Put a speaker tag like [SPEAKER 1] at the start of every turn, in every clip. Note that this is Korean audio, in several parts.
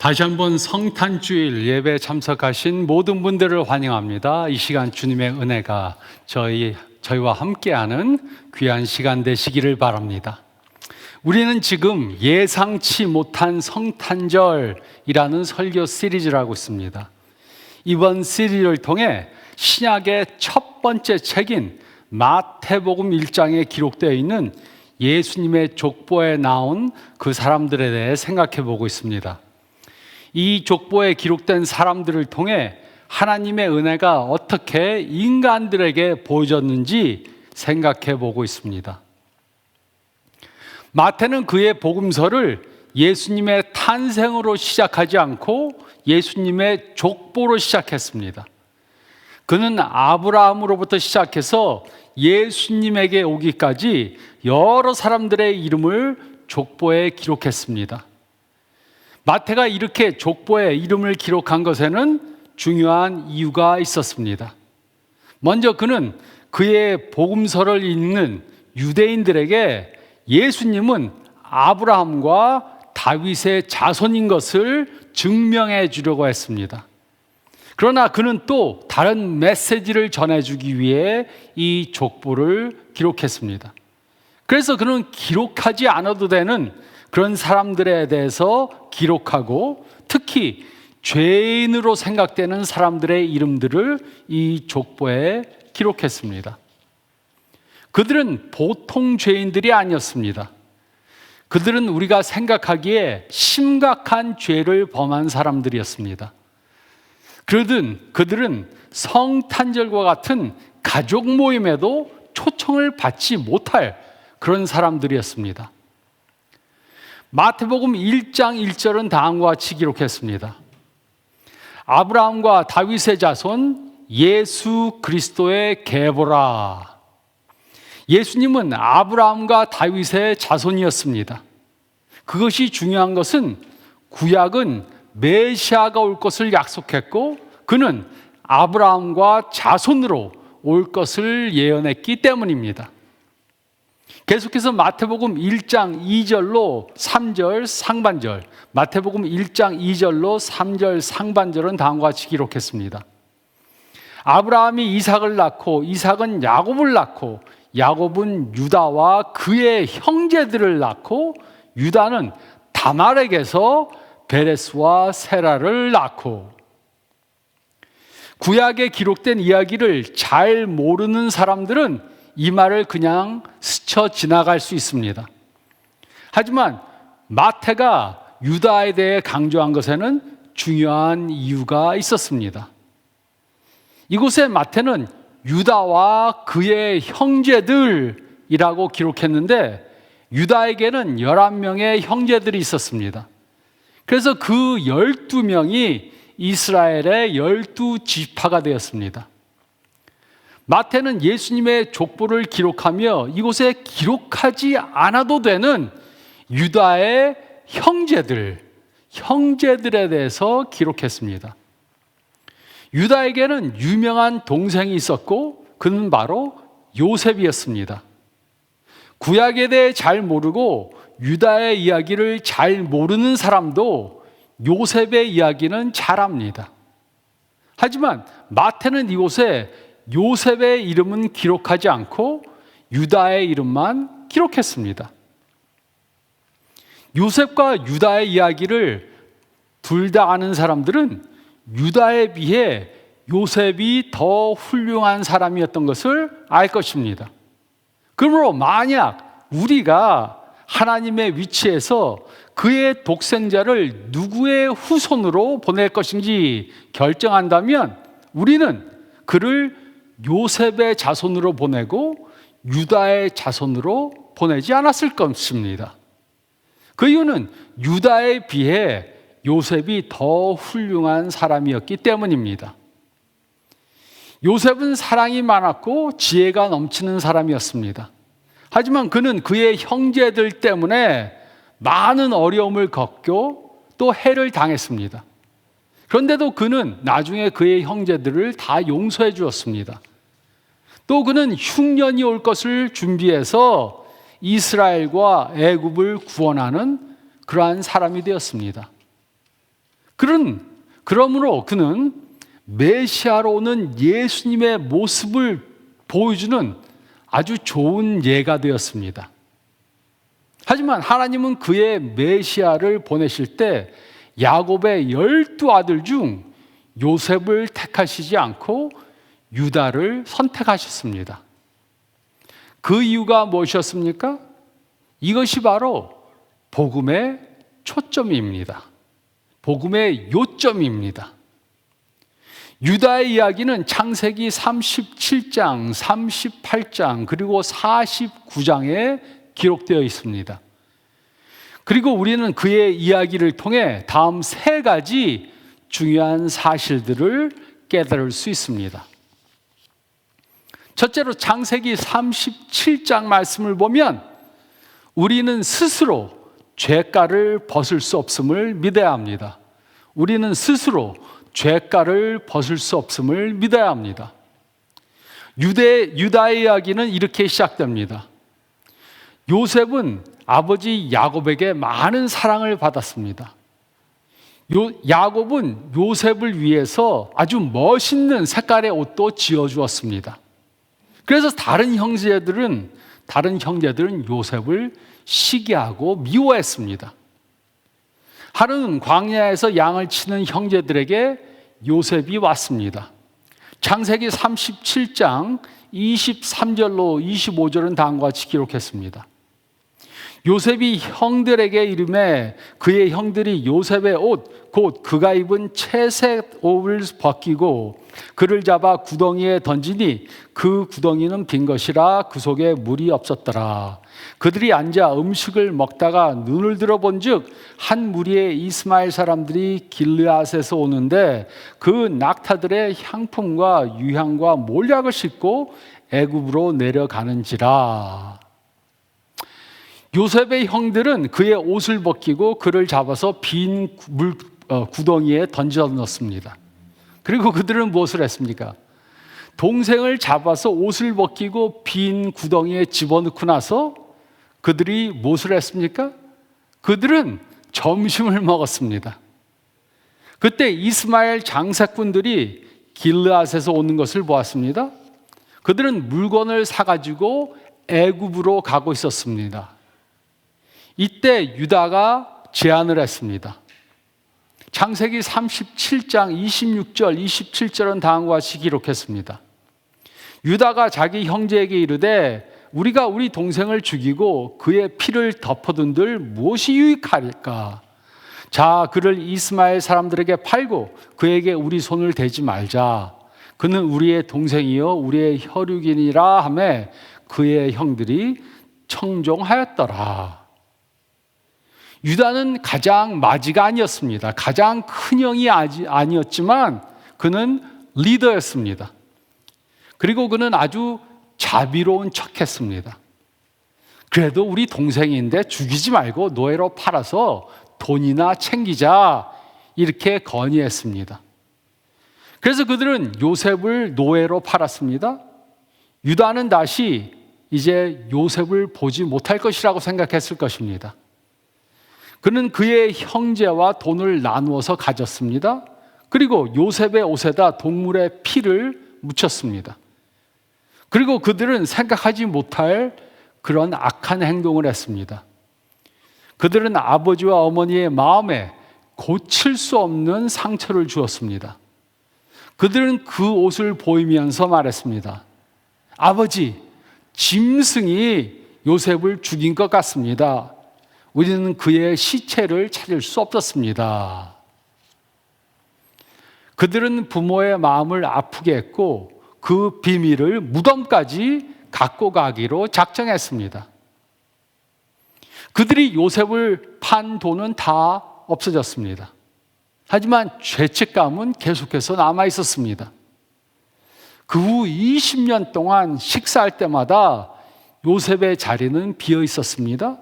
[SPEAKER 1] 다시 한번 성탄주일 예배에 참석하신 모든 분들을 환영합니다. 이 시간 주님의 은혜가 저희와 함께하는 귀한 시간 되시기를 바랍니다. 우리는 지금 예상치 못한 성탄절이라는 설교 시리즈를 하고 있습니다. 이번 시리즈를 통해 신약의 첫 번째 책인 마태복음 1장에 기록되어 있는 예수님의 족보에 나온 그 사람들에 대해 생각해 보고 있습니다. 이 족보에 기록된 사람들을 통해 하나님의 은혜가 어떻게 인간들에게 보여졌는지 생각해 보고 있습니다. 마태는 그의 복음서를 예수님의 탄생으로 시작하지 않고 예수님의 족보로 시작했습니다. 그는 아브라함으로부터 시작해서 예수님에게 오기까지 여러 사람들의 이름을 족보에 기록했습니다. 마태가 이렇게 족보에 이름을 기록한 것에는 중요한 이유가 있었습니다. 먼저 그는 그의 복음서를 읽는 유대인들에게 예수님은 아브라함과 다윗의 자손인 것을 증명해 주려고 했습니다. 그러나 그는 또 다른 메시지를 전해주기 위해 이 족보를 기록했습니다. 그래서 그는 기록하지 않아도 되는 그런 사람들에 대해서 기록하고 특히 죄인으로 생각되는 사람들의 이름들을 이 족보에 기록했습니다. 그들은 보통 죄인들이 아니었습니다. 그들은 우리가 생각하기에 심각한 죄를 범한 사람들이었습니다. 그들은 성탄절과 같은 가족 모임에도 초청을 받지 못할 그런 사람들이었습니다. 마태복음 1장 1절은 다음과 같이 기록했습니다. 아브라함과 다윗의 자손 예수 그리스도의 계보라. 예수님은 아브라함과 다윗의 자손이었습니다. 그것이 중요한 것은 구약은 메시아가 올 것을 약속했고 그는 아브라함과 자손으로 올 것을 예언했기 때문입니다. 계속해서 마태복음 1장 2절로 3절 상반절, 마태복음 1장 2절로 3절 상반절은 다음과 같이 기록했습니다. 아브라함이 이삭을 낳고 이삭은 야곱을 낳고 야곱은 유다와 그의 형제들을 낳고 유다는 다말에게서 베레스와 세라를 낳고. 구약에 기록된 이야기를 잘 모르는 사람들은 이 말을 그냥 스쳐 지나갈 수 있습니다. 하지만 마태가 유다에 대해 강조한 것에는 중요한 이유가 있었습니다. 이곳에 마태는 유다와 그의 형제들이라고 기록했는데 유다에게는 11명의 형제들이 있었습니다. 그래서 그 12명이 이스라엘의 12지파가 되었습니다. 마태는 예수님의 족보를 기록하며 이곳에 기록하지 않아도 되는 유다의 형제들에 대해서 기록했습니다. 유다에게는 유명한 동생이 있었고 그는 바로 요셉이었습니다. 구약에 대해 잘 모르고 유다의 이야기를 잘 모르는 사람도 요셉의 이야기는 잘 압니다. 하지만 마태는 이곳에 요셉의 이름은 기록하지 않고 유다의 이름만 기록했습니다. 요셉과 유다의 이야기를 둘 다 아는 사람들은 유다에 비해 요셉이 더 훌륭한 사람이었던 것을 알 것입니다. 그러므로 만약 우리가 하나님의 위치에서 그의 독생자를 누구의 후손으로 보낼 것인지 결정한다면 우리는 그를 요셉의 자손으로 보내고 유다의 자손으로 보내지 않았을 것입니다. 그 이유는 유다에 비해 요셉이 더 훌륭한 사람이었기 때문입니다. 요셉은 사랑이 많았고 지혜가 넘치는 사람이었습니다. 하지만 그는 그의 형제들 때문에 많은 어려움을 겪고 또 해를 당했습니다. 그런데도 그는 나중에 그의 형제들을 다 용서해 주었습니다. 또 그는 흉년이 올 것을 준비해서 이스라엘과 애굽을 구원하는 그러한 사람이 되었습니다. 그러므로 그는 메시아로 오는 예수님의 모습을 보여주는 아주 좋은 예가 되었습니다. 하지만 하나님은 그의 메시아를 보내실 때 야곱의 12아들 중 요셉을 택하시지 않고 유다를 선택하셨습니다. 그 이유가 무엇이었습니까? 이것이 바로 복음의 초점입니다. 복음의 요점입니다. 유다의 이야기는 창세기 37장, 38장, 그리고 49장에 기록되어 있습니다. 그리고 우리는 그의 이야기를 통해 다음 세 가지 중요한 사실들을 깨달을 수 있습니다. 첫째로 창세기 37장 말씀을 보면 우리는 스스로 죄가를 벗을 수 없음을 믿어야 합니다. 우리는 스스로 죄가를 벗을 수 없음을 믿어야 합니다. 유다의 이야기는 이렇게 시작됩니다. 요셉은 아버지 야곱에게 많은 사랑을 받았습니다. 야곱은 요셉을 위해서 아주 멋있는 색깔의 옷도 지어주었습니다. 그래서 다른 형제들은 요셉을 시기하고 미워했습니다. 하루는 광야에서 양을 치는 형제들에게 요셉이 왔습니다. 창세기 37장 23절로 25절은 다음과 같이 기록했습니다. 요셉이 형들에게 이르매 그의 형들이 요셉의 옷 곧 그가 입은 채색 옷을 벗기고 그를 잡아 구덩이에 던지니 그 구덩이는 빈 것이라 그 속에 물이 없었더라. 그들이 앉아 음식을 먹다가 눈을 들어본즉 한 무리의 이스마엘 사람들이 길르앗에서 오는데 그 낙타들의 향품과 유향과 몰약을 싣고 애굽으로 내려가는지라. 요셉의 형들은 그의 옷을 벗기고 그를 잡아서 빈 구덩이에 던져 넣습니다. 그리고 그들은 무엇을 했습니까? 동생을 잡아서 옷을 벗기고 빈 구덩이에 집어넣고 나서 그들이 무엇을 했습니까? 그들은 점심을 먹었습니다. 그때 이스마엘 장사꾼들이 길르앗에서 오는 것을 보았습니다. 그들은 물건을 사가지고 애굽으로 가고 있었습니다. 이때 유다가 제안을 했습니다. 창세기 37장 26절, 27절은 다음과 같이 기록했습니다. 유다가 자기 형제에게 이르되 우리가 우리 동생을 죽이고 그의 피를 덮어둔들 무엇이 유익할까? 자, 그를 이스마엘 사람들에게 팔고 그에게 우리 손을 대지 말자. 그는 우리의 동생이요 우리의 혈육이니라 하매 그의 형들이 청종하였더라. 유다는 가장 마지가 아니었습니다. 가장 큰 형이 아니었지만 그는 리더였습니다. 그리고 그는 아주 자비로운 척했습니다. 그래도 우리 동생인데 죽이지 말고 노예로 팔아서 돈이나 챙기자 이렇게 건의했습니다. 그래서 그들은 요셉을 노예로 팔았습니다. 유다는 다시 이제 요셉을 보지 못할 것이라고 생각했을 것입니다. 그는 그의 형제와 돈을 나누어서 가졌습니다. 그리고 요셉의 옷에다 동물의 피를 묻혔습니다. 그리고 그들은 생각하지 못할 그런 악한 행동을 했습니다. 그들은 아버지와 어머니의 마음에 고칠 수 없는 상처를 주었습니다. 그들은 그 옷을 보이면서 말했습니다. 아버지, 짐승이 요셉을 죽인 것 같습니다. 우리는 그의 시체를 찾을 수 없었습니다. 그들은 부모의 마음을 아프게 했고 그 비밀을 무덤까지 갖고 가기로 작정했습니다. 그들이 요셉을 판 돈은 다 없어졌습니다. 하지만 죄책감은 계속해서 남아 있었습니다. 그 후 20년 동안 식사할 때마다 요셉의 자리는 비어 있었습니다.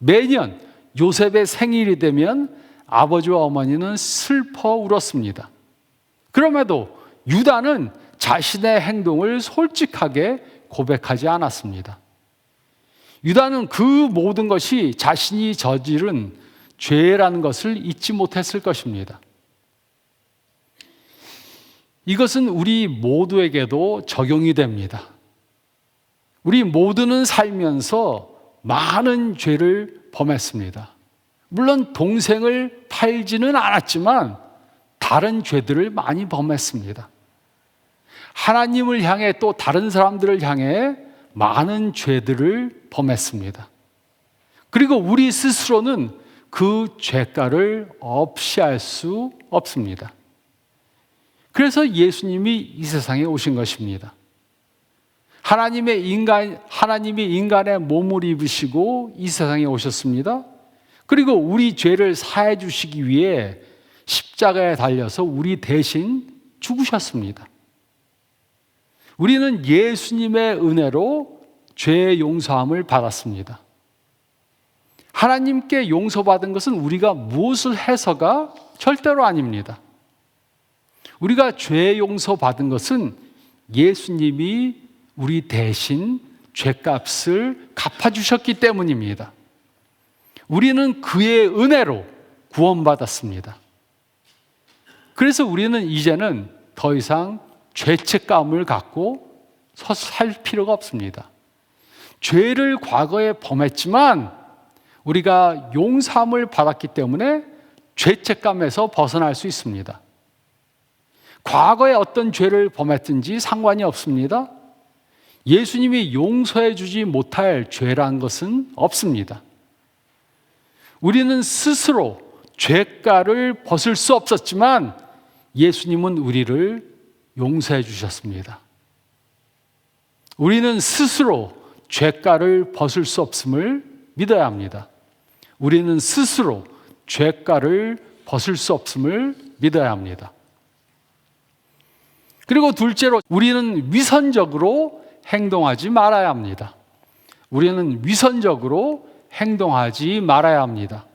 [SPEAKER 1] 매년 요셉의 생일이 되면 아버지와 어머니는 슬퍼 울었습니다. 그럼에도 유다는 자신의 행동을 솔직하게 고백하지 않았습니다. 유다는 그 모든 것이 자신이 저지른 죄라는 것을 잊지 못했을 것입니다. 이것은 우리 모두에게도 적용이 됩니다. 우리 모두는 살면서 많은 죄를 범했습니다. 물론 동생을 팔지는 않았지만 다른 죄들을 많이 범했습니다. 하나님을 향해 또 다른 사람들을 향해 많은 죄들을 범했습니다. 그리고 우리 스스로는 그 죄가를 없이 할 수 없습니다. 그래서 예수님이 이 세상에 오신 것입니다. 하나님이 인간의 몸을 입으시고 이 세상에 오셨습니다. 그리고 우리 죄를 사해 주시기 위해 십자가에 달려서 우리 대신 죽으셨습니다. 우리는 예수님의 은혜로 죄의 용서함을 받았습니다. 하나님께 용서받은 것은 우리가 무엇을 해서가 절대로 아닙니다. 우리가 죄 용서받은 것은 예수님이 우리 대신 죄값을 갚아주셨기 때문입니다. 우리는 그의 은혜로 구원받았습니다. 그래서 우리는 이제는 더 이상 죄책감을 갖고 살 필요가 없습니다. 죄를 과거에 범했지만 우리가 용서함을 받았기 때문에 죄책감에서 벗어날 수 있습니다. 과거에 어떤 죄를 범했든지 상관이 없습니다. 예수님이 용서해 주지 못할 죄란 것은 없습니다. 우리는 스스로 죄가를 벗을 수 없었지만 예수님은 우리를 용서해 주셨습니다. 우리는 스스로 죄가를 벗을 수 없음을 믿어야 합니다. 우리는 스스로 죄가를 벗을 수 없음을 믿어야 합니다. 그리고 둘째로 우리는 위선적으로 행동하지 말아야 합니다. 우리는 위선적으로 행동하지 말아야 합니다.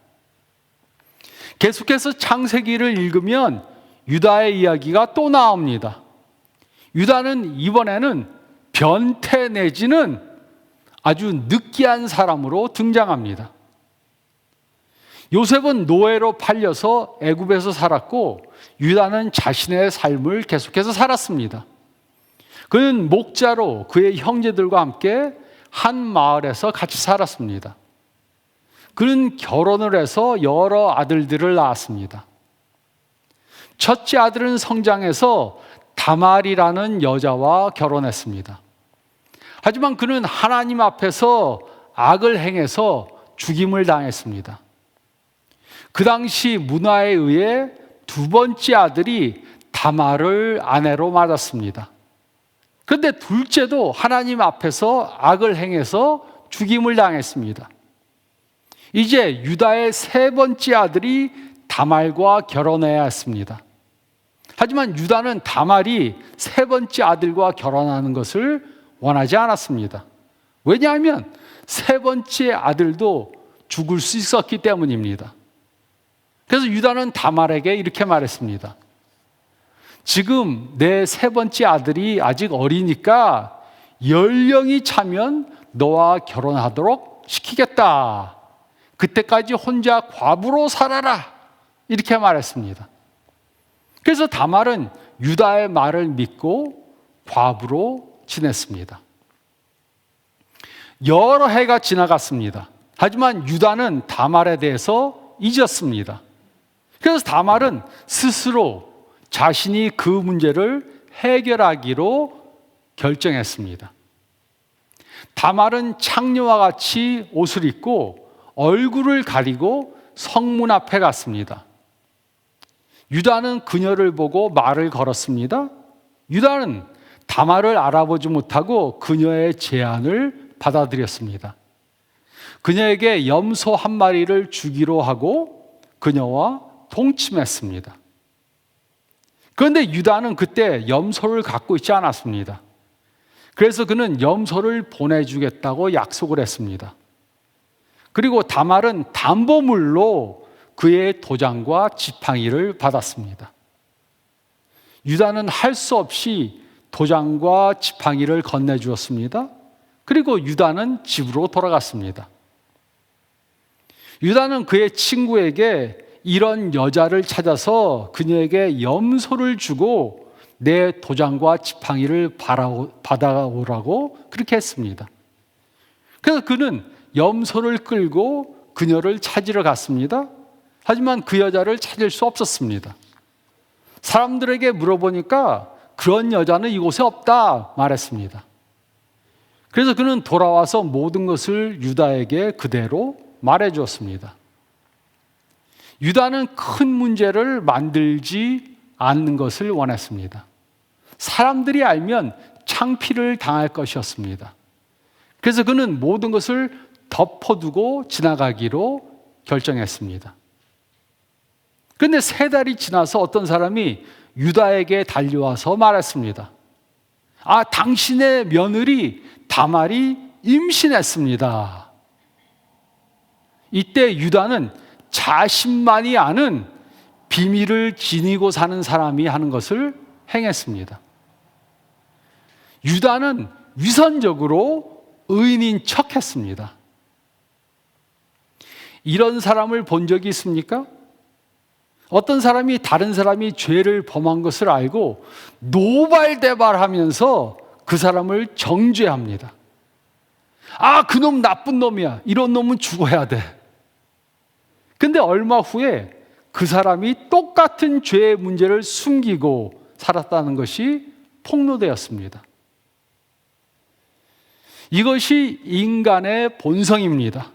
[SPEAKER 1] 계속해서 창세기를 읽으면 유다의 이야기가 또 나옵니다. 유다는 이번에는 변태 내지는 아주 느끼한 사람으로 등장합니다. 요셉은 노예로 팔려서 애굽에서 살았고 유다는 자신의 삶을 계속해서 살았습니다. 그는 목자로 그의 형제들과 함께 한 마을에서 같이 살았습니다. 그는 결혼을 해서 여러 아들들을 낳았습니다. 첫째 아들은 성장해서 다말이라는 여자와 결혼했습니다. 하지만 그는 하나님 앞에서 악을 행해서 죽임을 당했습니다. 그 당시 문화에 의해 두 번째 아들이 다말을 아내로 맞았습니다. 그런데 둘째도 하나님 앞에서 악을 행해서 죽임을 당했습니다. 이제 유다의 세 번째 아들이 다말과 결혼해야 했습니다. 하지만 유다는 다말이 세 번째 아들과 결혼하는 것을 원하지 않았습니다. 왜냐하면 세 번째 아들도 죽을 수 있었기 때문입니다. 그래서 유다는 다말에게 이렇게 말했습니다. 지금 내 세 번째 아들이 아직 어리니까 연령이 차면 너와 결혼하도록 시키겠다. 그때까지 혼자 과부로 살아라. 이렇게 말했습니다. 그래서 다말은 유다의 말을 믿고 과부로 지냈습니다. 여러 해가 지나갔습니다. 하지만 유다는 다말에 대해서 잊었습니다. 그래서 다말은 스스로 자신이 그 문제를 해결하기로 결정했습니다. 다말은 창녀와 같이 옷을 입고 얼굴을 가리고 성문 앞에 갔습니다. 유다는 그녀를 보고 말을 걸었습니다. 유다는 다말을 알아보지 못하고 그녀의 제안을 받아들였습니다. 그녀에게 염소 한 마리를 주기로 하고 그녀와 동침했습니다. 그런데 유다는 그때 염소를 갖고 있지 않았습니다. 그래서 그는 염소를 보내주겠다고 약속을 했습니다. 그리고 다말은 담보물로 그의 도장과 지팡이를 받았습니다. 유다는 할 수 없이 도장과 지팡이를 건네주었습니다. 그리고 유다는 집으로 돌아갔습니다. 유다는 그의 친구에게 이런 여자를 찾아서 그녀에게 염소를 주고 내 도장과 지팡이를 받아오라고 그렇게 했습니다. 그래서 그는 염소를 끌고 그녀를 찾으러 갔습니다. 하지만 그 여자를 찾을 수 없었습니다. 사람들에게 물어보니까 그런 여자는 이곳에 없다 말했습니다. 그래서 그는 돌아와서 모든 것을 유다에게 그대로 말해 주었습니다. 유다는 큰 문제를 만들지 않는 것을 원했습니다. 사람들이 알면 창피를 당할 것이었습니다. 그래서 그는 모든 것을 덮어두고 지나가기로 결정했습니다. 그런데 3달이 지나서 어떤 사람이 유다에게 달려와서 말했습니다. 당신의 며느리 다말이 임신했습니다. 이때 유다는 자신만이 아는 비밀을 지니고 사는 사람이 하는 것을 행했습니다. 유다는 위선적으로 의인인 척했습니다. 이런 사람을 본 적이 있습니까? 어떤 사람이 다른 사람이 죄를 범한 것을 알고 노발대발하면서 그 사람을 정죄합니다. 그놈 나쁜 놈이야. 이런 놈은 죽어야 돼. 근데 얼마 후에 그 사람이 똑같은 죄의 문제를 숨기고 살았다는 것이 폭로되었습니다. 이것이 인간의 본성입니다.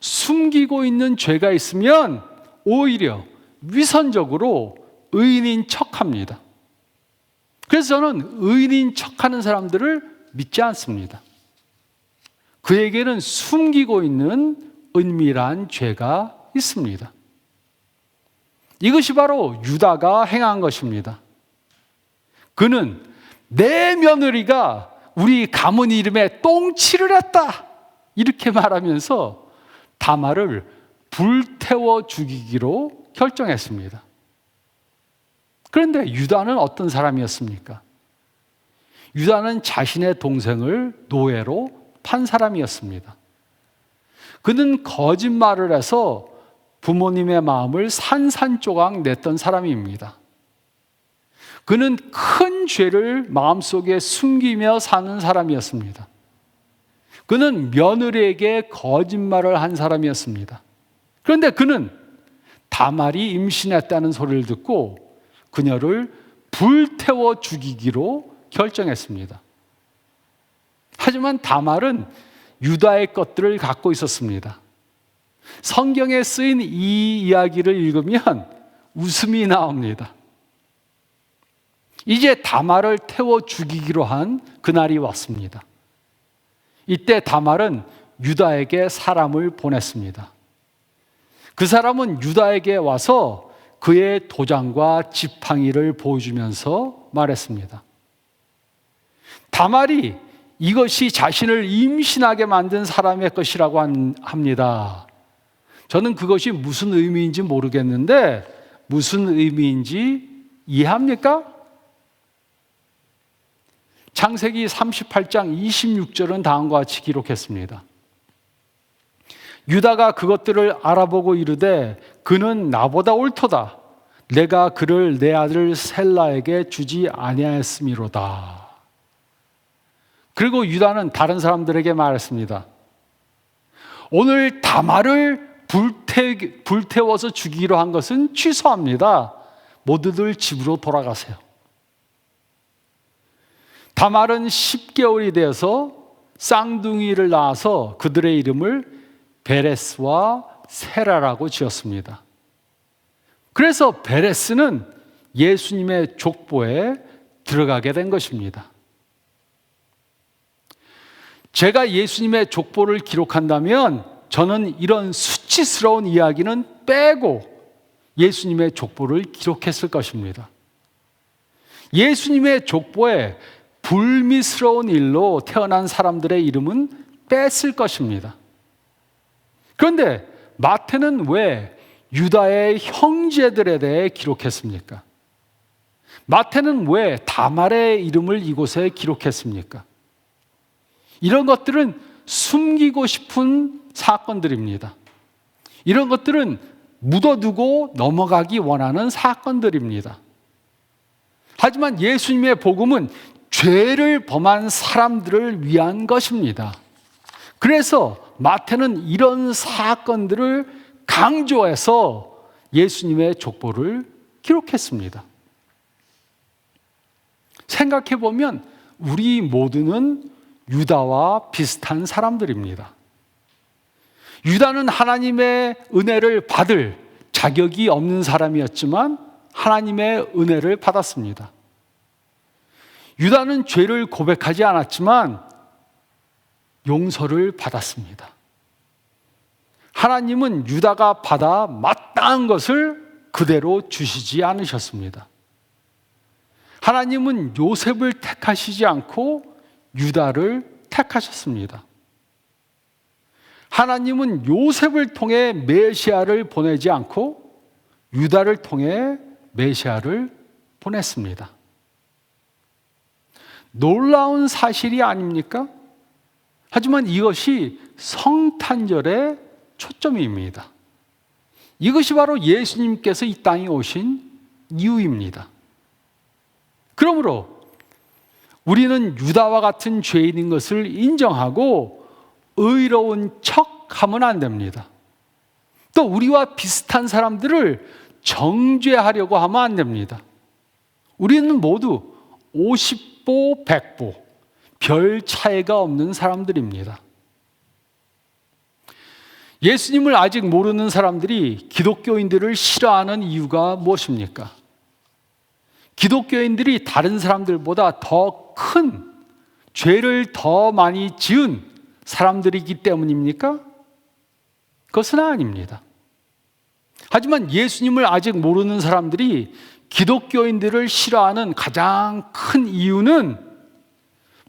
[SPEAKER 1] 숨기고 있는 죄가 있으면 오히려 위선적으로 의인인 척합니다. 그래서 저는 의인인 척하는 사람들을 믿지 않습니다. 그에게는 숨기고 있는 은밀한 죄가 있습니다. 이것이 바로 유다가 행한 것입니다. 그는 내 며느리가 우리 가문 이름에 똥칠을 했다 이렇게 말하면서 다말을 불태워 죽이기로 결정했습니다. 그런데 유다는 어떤 사람이었습니까? 유다는 자신의 동생을 노예로 판 사람이었습니다. 그는 거짓말을 해서 부모님의 마음을 산산조각 냈던 사람입니다. 그는 큰 죄를 마음속에 숨기며 사는 사람이었습니다. 그는 며느리에게 거짓말을 한 사람이었습니다. 그런데 그는 다말이 임신했다는 소리를 듣고 그녀를 불태워 죽이기로 결정했습니다. 하지만 다말은 유다의 것들을 갖고 있었습니다. 성경에 쓰인 이 이야기를 읽으면 웃음이 나옵니다. 이제 다말을 태워 죽이기로 한 그날이 왔습니다. 이때 다말은 유다에게 사람을 보냈습니다. 그 사람은 유다에게 와서 그의 도장과 지팡이를 보여주면서 말했습니다. 다말이 이것이 자신을 임신하게 만든 사람의 것이라고 합니다. 저는 그것이 무슨 의미인지 모르겠는데 무슨 의미인지 이해합니까? 창세기 38장 26절은 다음과 같이 기록했습니다. 유다가 그것들을 알아보고 이르되 그는 나보다 옳도다. 내가 그를 내 아들 셀라에게 주지 아니하였음이로다. 그리고 유다는 다른 사람들에게 말했습니다. 오늘 다말을 불태워서 죽이기로 한 것은 취소합니다. 모두들 집으로 돌아가세요. 다말은 10개월이 되어서 쌍둥이를 낳아서 그들의 이름을 베레스와 세라라고 지었습니다. 그래서 베레스는 예수님의 족보에 들어가게 된 것입니다. 제가 예수님의 족보를 기록한다면 저는 이런 수치스러운 이야기는 빼고 예수님의 족보를 기록했을 것입니다. 예수님의 족보에 불미스러운 일로 태어난 사람들의 이름은 뺐을 것입니다. 그런데 마태는 왜 유다의 형제들에 대해 기록했습니까? 마태는 왜 다말의 이름을 이곳에 기록했습니까? 이런 것들은 숨기고 싶은 사건들입니다. 이런 것들은 묻어두고 넘어가기 원하는 사건들입니다. 하지만 예수님의 복음은 죄를 범한 사람들을 위한 것입니다. 그래서 마태는 이런 사건들을 강조해서 예수님의 족보를 기록했습니다. 생각해 보면 우리 모두는 유다와 비슷한 사람들입니다. 유다는 하나님의 은혜를 받을 자격이 없는 사람이었지만 하나님의 은혜를 받았습니다. 유다는 죄를 고백하지 않았지만 용서를 받았습니다. 하나님은 유다가 받아 마땅한 것을 그대로 주시지 않으셨습니다. 하나님은 요셉을 택하시지 않고 유다를 택하셨습니다. 하나님은 요셉을 통해 메시아를 보내지 않고 유다를 통해 메시아를 보냈습니다. 놀라운 사실이 아닙니까? 하지만 이것이 성탄절의 초점입니다. 이것이 바로 예수님께서 이 땅에 오신 이유입니다. 그러므로 우리는 유다와 같은 죄인인 것을 인정하고 의로운 척하면 안 됩니다. 또 우리와 비슷한 사람들을 정죄하려고 하면 안 됩니다. 우리는 모두 50보 100보 별 차이가 없는 사람들입니다. 예수님을 아직 모르는 사람들이 기독교인들을 싫어하는 이유가 무엇입니까? 기독교인들이 다른 사람들보다 더 큰 죄를 더 많이 지은 사람들이기 때문입니까? 그것은 아닙니다. 하지만 예수님을 아직 모르는 사람들이 기독교인들을 싫어하는 가장 큰 이유는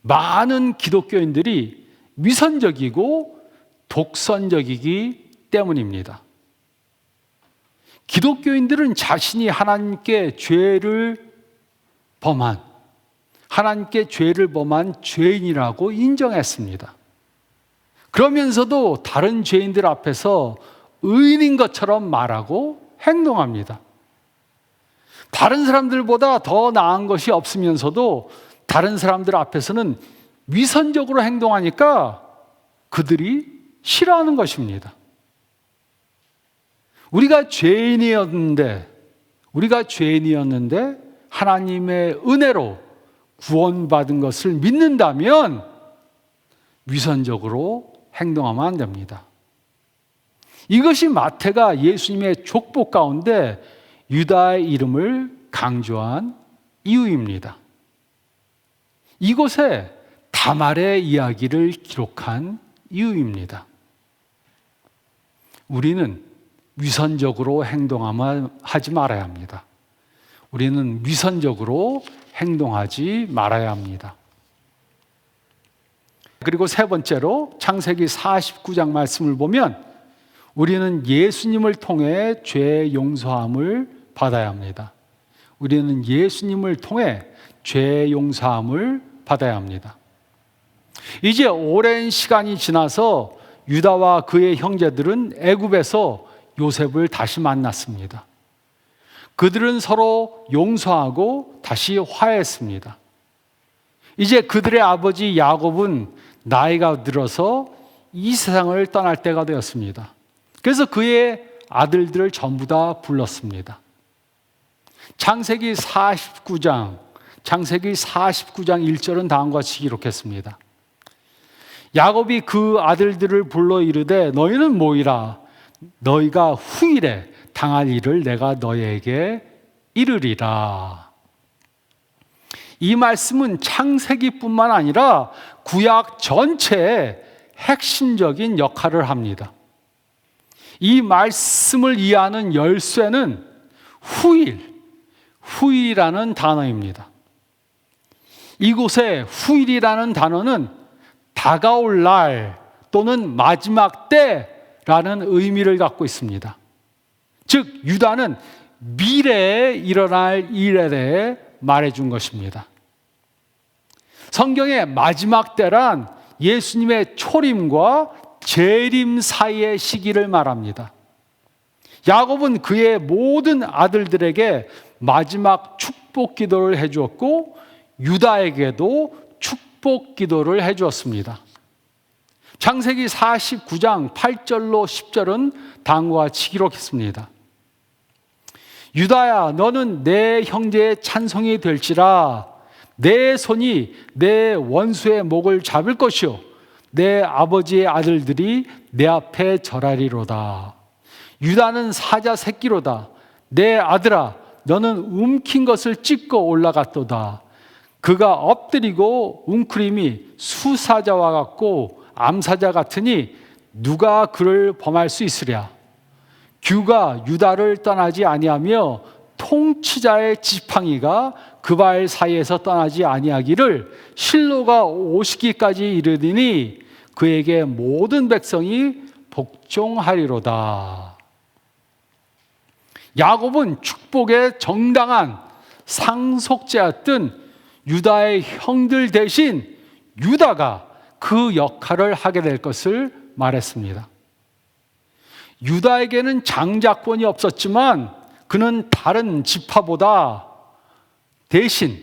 [SPEAKER 1] 많은 기독교인들이 위선적이고 독선적이기 때문입니다. 기독교인들은 자신이 하나님께 죄를 범한 죄인이라고 인정했습니다. 그러면서도 다른 죄인들 앞에서 의인인 것처럼 말하고 행동합니다. 다른 사람들보다 더 나은 것이 없으면서도 다른 사람들 앞에서는 위선적으로 행동하니까 그들이 싫어하는 것입니다. 우리가 죄인이었는데 하나님의 은혜로 구원받은 것을 믿는다면 위선적으로 행동하면 안 됩니다. 이것이 마태가 예수님의 족보 가운데 유다의 이름을 강조한 이유입니다. 이곳에 다말의 이야기를 기록한 이유입니다. 우리는 위선적으로 행동하지 말아야 합니다. 우리는 위선적으로 행동하지 말아야 합니다. 그리고 세 번째로 창세기 49장 말씀을 보면 우리는 예수님을 통해 죄 용서함을 받아야 합니다. 우리는 예수님을 통해 죄 용서함을 받아야 합니다. 이제 오랜 시간이 지나서 유다와 그의 형제들은 애굽에서 요셉을 다시 만났습니다. 그들은 서로 용서하고 다시 화해했습니다. 이제 그들의 아버지 야곱은 나이가 들어서 이 세상을 떠날 때가 되었습니다. 그래서 그의 아들들을 전부 다 불렀습니다. 창세기 49장 1절은 다음과 같이 기록했습니다. 야곱이 그 아들들을 불러 이르되 너희는 모이라. 너희가 후일에 당할 일을 내가 너희에게 이르리라. 이 말씀은 창세기뿐만 아니라 구약 전체에 핵심적인 역할을 합니다. 이 말씀을 이해하는 열쇠는 후일이라는 단어입니다. 이곳에 후일이라는 단어는 다가올 날 또는 마지막 때라는 의미를 갖고 있습니다. 즉 유다는 미래에 일어날 일에 대해 말해준 것입니다. 성경의 마지막 때란 예수님의 초림과 재림 사이의 시기를 말합니다. 야곱은 그의 모든 아들들에게 마지막 축복 기도를 해주었고 유다에게도 축복 기도를 해주었습니다. 창세기 49장 8절로 10절은 다음과 같이 기록했습니다. 유다야, 너는 내 형제의 찬송이 될지라. 내 손이 내 원수의 목을 잡을 것이요 내 아버지의 아들들이 내 앞에 절하리로다. 유다는 사자 새끼로다. 내 아들아, 너는 움킨 것을 찢고 올라갔도다. 그가 엎드리고 웅크림이 수사자와 같고 암사자 같으니 누가 그를 범할 수 있으랴. 규가 유다를 떠나지 아니하며 통치자의 지팡이가 그발 사이에서 떠나지 아니하기를 실로가 오시기까지 이르리니 그에게 모든 백성이 복종하리로다. 야곱은 축복의 정당한 상속자였던 유다의 형들 대신 유다가 그 역할을 하게 될 것을 말했습니다. 유다에게는 장자권이 없었지만 그는 다른 지파보다 대신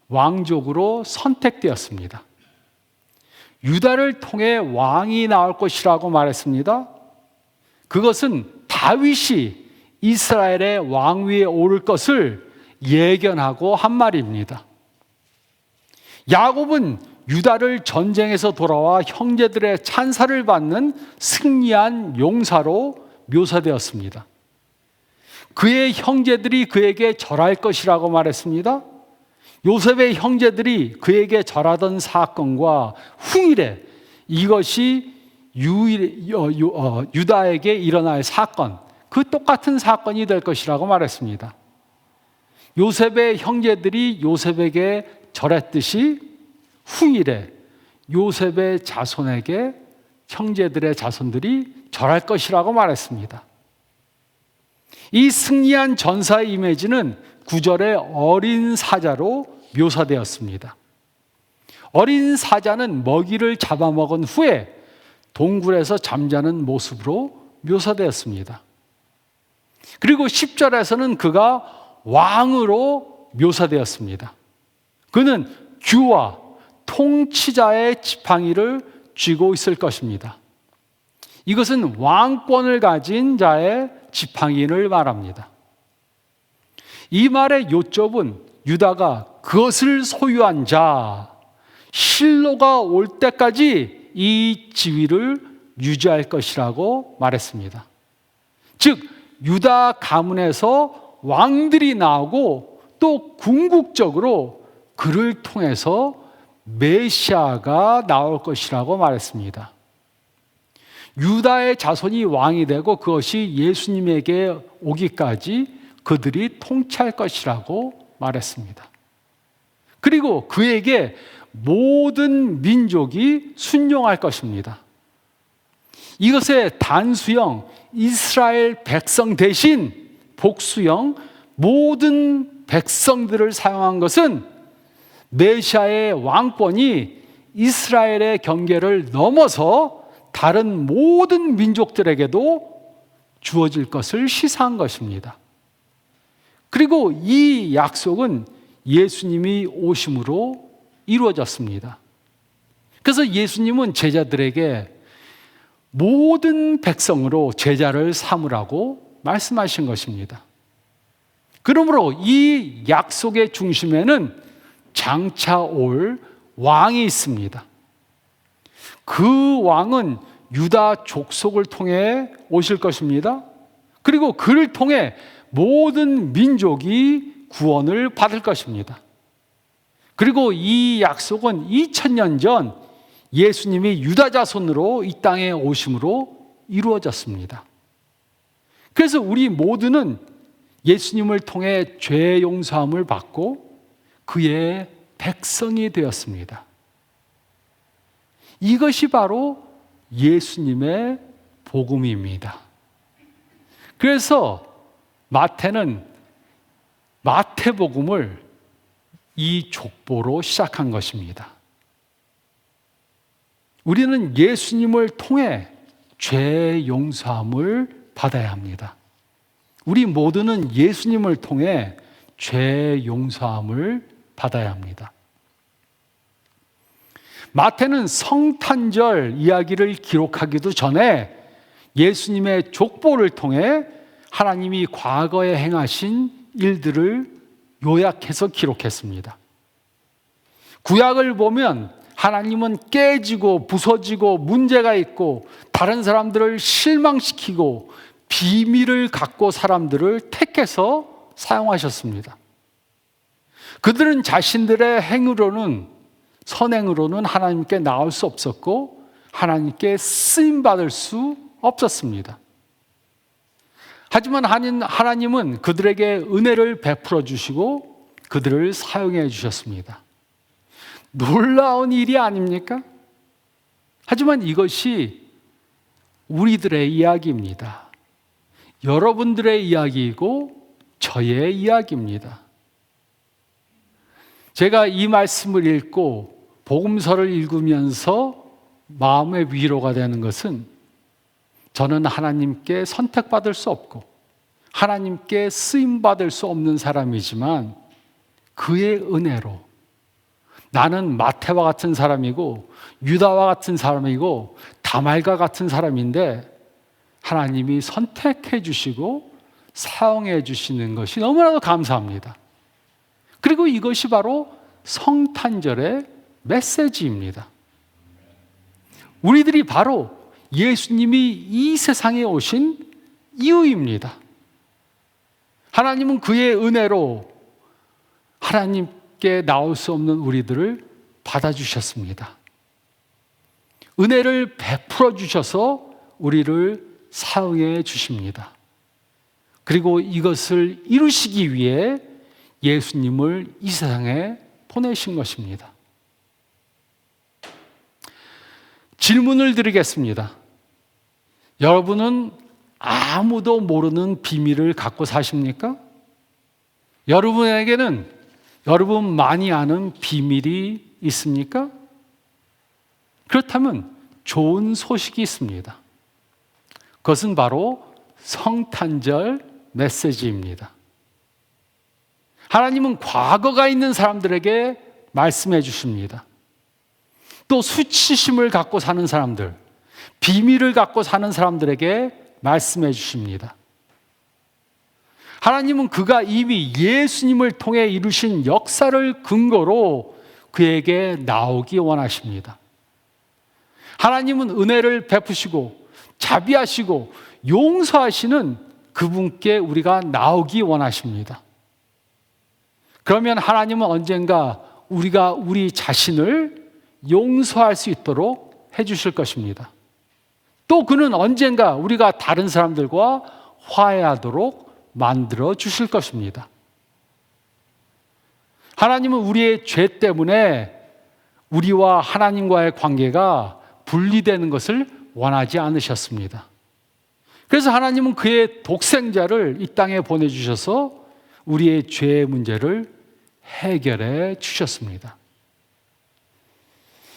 [SPEAKER 1] 왕족으로 선택되었습니다. 유다를 통해 왕이 나올 것이라고 말했습니다. 그것은 다윗이 이스라엘의 왕위에 오를 것을 예견하고 한 말입니다. 야곱은 유다를 전쟁에서 돌아와 형제들의 찬사를 받는 승리한 용사로 묘사되었습니다. 그의 형제들이 그에게 절할 것이라고 말했습니다. 요셉의 형제들이 그에게 절하던 사건과 후일에 이것이 유다에게 일어날 사건, 그 똑같은 사건이 될 것이라고 말했습니다. 요셉의 형제들이 요셉에게 절했듯이 후일에 요셉의 자손에게 형제들의 자손들이 절할 것이라고 말했습니다. 이 승리한 전사의 이미지는 9절의 어린 사자로 묘사되었습니다. 어린 사자는 먹이를 잡아먹은 후에 동굴에서 잠자는 모습으로 묘사되었습니다. 그리고 10절에서는 그가 왕으로 묘사되었습니다. 그는 규와 통치자의 지팡이를 쥐고 있을 것입니다. 이것은 왕권을 가진 자의 지팡이를 말합니다. 이 말의 요점은 유다가 그것을 소유한 자, 실로가 올 때까지 이 지위를 유지할 것이라고 말했습니다. 즉 유다 가문에서 왕들이 나오고 또 궁극적으로 그를 통해서 메시아가 나올 것이라고 말했습니다. 유다의 자손이 왕이 되고 그것이 예수님에게 오기까지 그들이 통치할 것이라고 말했습니다. 그리고 그에게 모든 민족이 순종할 것입니다. 이것의 단수형 이스라엘 백성 대신 복수형 모든 백성들을 사용한 것은 메시아의 왕권이 이스라엘의 경계를 넘어서 다른 모든 민족들에게도 주어질 것을 시사한 것입니다. 그리고 이 약속은 예수님이 오심으로 이루어졌습니다. 그래서 예수님은 제자들에게 모든 백성으로 제자를 삼으라고 말씀하신 것입니다. 그러므로 이 약속의 중심에는 장차 올 왕이 있습니다. 그 왕은 유다 족속을 통해 오실 것입니다. 그리고 그를 통해 모든 민족이 구원을 받을 것입니다. 그리고 이 약속은 2000년 전 예수님이 유다 자손으로 이 땅에 오심으로 이루어졌습니다. 그래서 우리 모두는 예수님을 통해 죄 용서함을 받고 그의 백성이 되었습니다. 이것이 바로 예수님의 복음입니다. 그래서 마태는 마태복음을 이 족보로 시작한 것입니다. 우리는 예수님을 통해 죄 용서함을 받아야 합니다. 우리 모두는 예수님을 통해 죄 용서함을 받아야 합니다. 마태는 성탄절 이야기를 기록하기도 전에 예수님의 족보를 통해 하나님이 과거에 행하신 일들을 요약해서 기록했습니다. 구약을 보면 하나님은 깨지고 부서지고 문제가 있고 다른 사람들을 실망시키고 비밀을 갖고 사람들을 택해서 사용하셨습니다. 그들은 자신들의 행으로는, 선행으로는 하나님께 나올 수 없었고 하나님께 쓰임받을 수 없었습니다. 하지만 하나님은 그들에게 은혜를 베풀어 주시고 그들을 사용해 주셨습니다. 놀라운 일이 아닙니까? 하지만 이것이 우리들의 이야기입니다. 여러분들의 이야기이고 저의 이야기입니다. 제가 이 말씀을 읽고 복음서를 읽으면서 마음의 위로가 되는 것은 저는 하나님께 선택받을 수 없고 하나님께 쓰임받을 수 없는 사람이지만 그의 은혜로 나는 마태와 같은 사람이고 유다와 같은 사람이고 다말과 같은 사람인데 하나님이 선택해 주시고 사용해 주시는 것이 너무나도 감사합니다. 그리고 이것이 바로 성탄절의 메시지입니다. 우리들이 바로 예수님이 이 세상에 오신 이유입니다. 하나님은 그의 은혜로 하나님께 나올 수 없는 우리들을 받아주셨습니다. 은혜를 베풀어 주셔서 우리를 사용해 주십니다. 그리고 이것을 이루시기 위해 예수님을 이 세상에 보내신 것입니다. 질문을 드리겠습니다. 여러분은 아무도 모르는 비밀을 갖고 사십니까? 여러분에게는 여러분만이 아는 비밀이 있습니까? 그렇다면 좋은 소식이 있습니다. 그것은 바로 성탄절 메시지입니다. 하나님은 과거가 있는 사람들에게 말씀해 주십니다. 또 수치심을 갖고 사는 사람들, 비밀을 갖고 사는 사람들에게 말씀해 주십니다. 하나님은 그가 이미 예수님을 통해 이루신 역사를 근거로 그에게 나오기 원하십니다. 하나님은 은혜를 베푸시고 자비하시고 용서하시는 그분께 우리가 나오기 원하십니다. 그러면 하나님은 언젠가 우리가 우리 자신을 용서할 수 있도록 해주실 것입니다. 또 그는 언젠가 우리가 다른 사람들과 화해하도록 만들어 주실 것입니다. 하나님은 우리의 죄 때문에 우리와 하나님과의 관계가 분리되는 것을 원하지 않으셨습니다. 그래서 하나님은 그의 독생자를 이 땅에 보내주셔서 우리의 죄의 문제를 해결해 주셨습니다.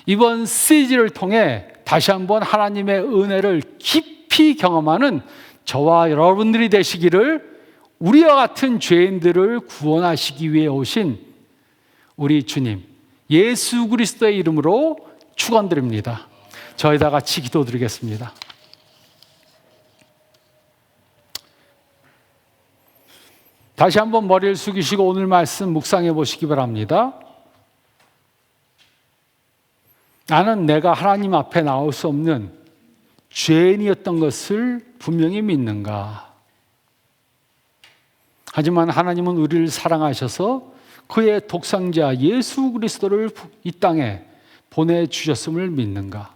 [SPEAKER 1] 이번 시리즈를 통해 다시 한번 하나님의 은혜를 깊이 경험하는 저와 여러분들이 되시기를, 우리와 같은 죄인들을 구원하시기 위해 오신 우리 주님 예수 그리스도의 이름으로 축원드립니다. 저희 다 같이 기도드리겠습니다. 다시 한번 머리를 숙이시고 오늘 말씀 묵상해 보시기 바랍니다. 나는 내가 하나님 앞에 나올 수 없는 죄인이었던 것을 분명히 믿는가? 하지만 하나님은 우리를 사랑하셔서 그의 독생자 예수 그리스도를 이 땅에 보내주셨음을 믿는가?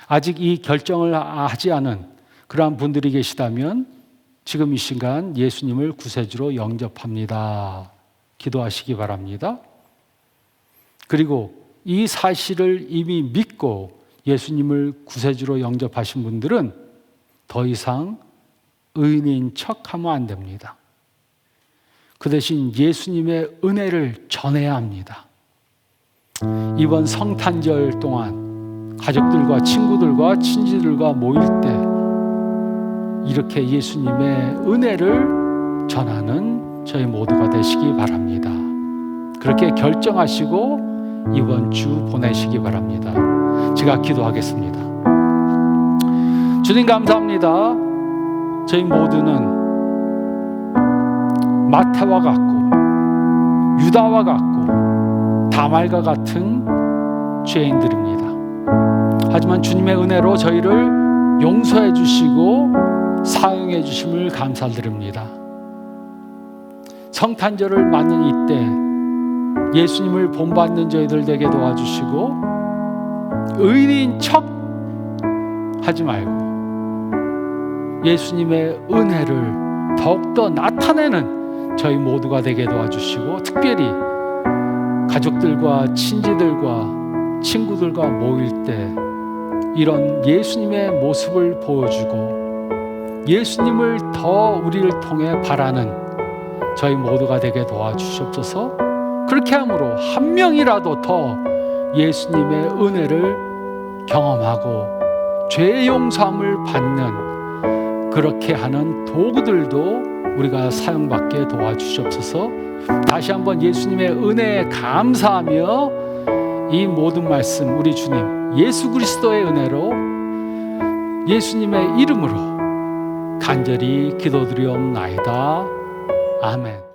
[SPEAKER 1] 아직 이 결정을 하지 않은 그러한 분들이 계시다면 지금 이 시간 예수님을 구세주로 영접합니다. 기도하시기 바랍니다. 그리고 이 사실을 이미 믿고 예수님을 구세주로 영접하신 분들은 더 이상 의인인 척하면 안 됩니다. 그 대신 예수님의 은혜를 전해야 합니다. 이번 성탄절 동안 가족들과 친구들과 친지들과 모일 때 이렇게 예수님의 은혜를 전하는 저희 모두가 되시기 바랍니다. 그렇게 결정하시고 이번 주 보내시기 바랍니다. 제가 기도하겠습니다. 주님 감사합니다. 저희 모두는 마태와 같고 유다와 같고 다말과 같은 죄인들입니다. 하지만 주님의 은혜로 저희를 용서해 주시고 사용해 주심을 감사드립니다. 성탄절을 맞는 이때 예수님을 본받는 저희들 되게 도와주시고 의인인 척 하지 말고 예수님의 은혜를 더욱더 나타내는 저희 모두가 되게 도와주시고, 특별히 가족들과 친지들과 친구들과 모일 때 이런 예수님의 모습을 보여주고 예수님을 더 우리를 통해 바라는 저희 모두가 되게 도와주시옵소서. 그렇게 함으로 한 명이라도 더 예수님의 은혜를 경험하고 죄 용서함을 받는 그렇게 하는 도구들도 우리가 사용받게 도와주시옵소서. 다시 한번 예수님의 은혜에 감사하며 이 모든 말씀 우리 주님 예수 그리스도의 은혜로 예수님의 이름으로 간절히 기도드리옵나이다. 아멘.